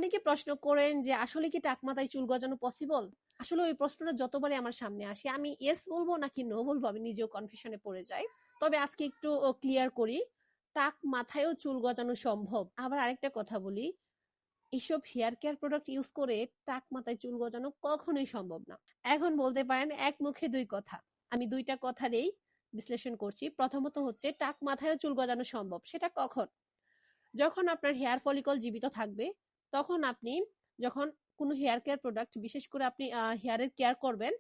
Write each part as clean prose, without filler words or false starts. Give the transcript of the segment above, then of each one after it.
অনেকে প্রশ্ন করেন যে আসলে কি টাক মাথায় চুল গজানো পসিবল? আসলে ওই প্রশ্নটা যতবারই আমার সামনে আসে আমি ইয়েস বলবো নাকি নো বলবো আমি নিজেও কনফিউশনে পড়ে যাই। তবে আজকে একটু ক্লিয়ার করি, টাক মাথায়ও চুল গজানো সম্ভব। আবার আরেকটা কথা বলি, এসব হেয়ার কেয়ার প্রোডাক্ট ইউজ করে টাক মাথায় চুল গজানো কখনোই সম্ভব না। এখন বলতে পারেন এক মুখে দুই কথা, আমি দুইটা কথারই বিশ্লেষণ করছি। প্রথমত হচ্ছে টাক মাথায়ও চুল গজানো সম্ভব, সেটা কখন? যখন আপনার হেয়ার ফলিকল জীবিত থাকবে, তখন আপনি যখন কোনো হেয়ার কেয়ার প্রোডাক্ট, বিশেষ করে আপনি হেয়ারের কেয়ার করবেন,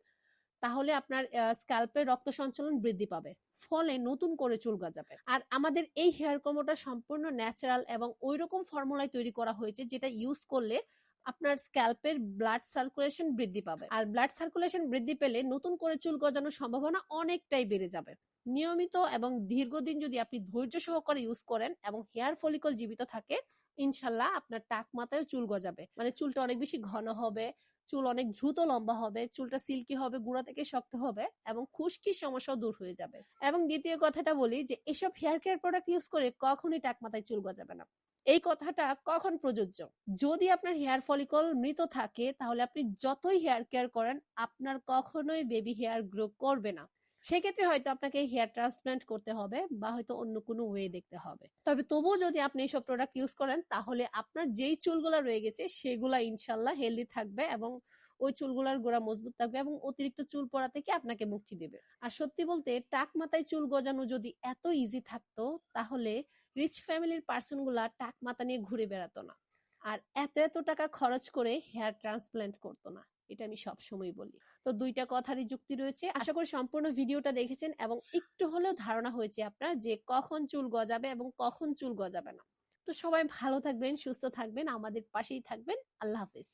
তাহলে আপনার স্ক্যাল্পে রক্ত সঞ্চালন বৃদ্ধি পাবে, ফলে নতুন করে চুল গজাবে। আর আমাদের এই হেয়ার কম্বোটা সম্পূর্ণ ন্যাচারাল এবং ওইরকম ফর্মুলায় তৈরি করা হয়েছে যেটা ইউজ করলে আপনার স্ক্যাল্পের ব্লাড সার্কুলেশন বৃদ্ধি পাবে। আর ব্লাড সার্কুলেশন বৃদ্ধি পেলে নতুন করে চুল গজানোর সম্ভাবনা অনেকটাই বেড়ে যাবে। নিয়মিত এবং দীর্ঘদিন যদি আপনি ধৈর্য সহকারে ইউজ করেন এবং হেয়ার ফলিকল জীবিত থাকে, ইনশাল্লাহ আপনার টাক মাথায় চুল গজাবে, মানে চুলটা অনেক বেশি ঘন হবে, চুল অনেক দ্রুত লম্বা হবে, চুলটা সিল্কি হবে, গোড়া থেকে শক্ত হবে এবং খুশকির সমস্যাও দূর হয়ে যাবে। এবং দ্বিতীয় কথাটা বলি যে এসব হেয়ার কেয়ার প্রোডাক্ট ইউজ করে কখনোই টাক মাথায় চুল গজাবে না। এই কথাটা কখন প্রযোজ্য? যদি আপনার হেয়ার ফলিকল মৃত থাকে তাহলে আপনি যতই হেয়ার কেয়ার করেন আপনার কখনোই বেবি হেয়ার গ্রো করবে না। সেক্ষেত্রে হয়তো আপনাকে হেয়ার ট্রান্সপ্লান্ট করতে হবে বা হয়তো অন্য কোনো ওয়ে দেখতে হবে। তবে তবুও যদি আপনি এইসব প্রোডাক্ট ইউজ করেন তাহলে আপনার যেই চুলগুলা রয়ে গেছে সেগুলা ইনশাল্লাহ হেলদি থাকবে এবং ওই চুলগুলার গোড়া মজবুত থাকবে এবং অতিরিক্ত চুল পড়া থেকে আপনাকে মুক্তি দেবে। আর সত্যি বলতে টাক মাথায় চুল গজানো যদি এত ইজি থাকতো তাহলে রিচ ফ্যামিলির পার্সন গুলা টাক মাথা নিয়ে ঘুরে বেড়াতো না, আর এত এত টাকা খরচ করে হেয়ার ট্রান্সপ্লান্ট করতো না। এটা আমি সবসময় বলি। তো দুইটা কথারই যুক্তি রয়েছে। আশা করি সম্পূর্ণ ভিডিওটা দেখেছেন এবং একটু হলেও ধারণা হয়েছে আপনার যে কখন চুল গজাবে এবং কখন চুল গজাবে না। তো সবাই ভালো থাকবেন, সুস্থ থাকবেন, আমাদের পাশেই থাকবেন। আল্লাহ হাফিজ।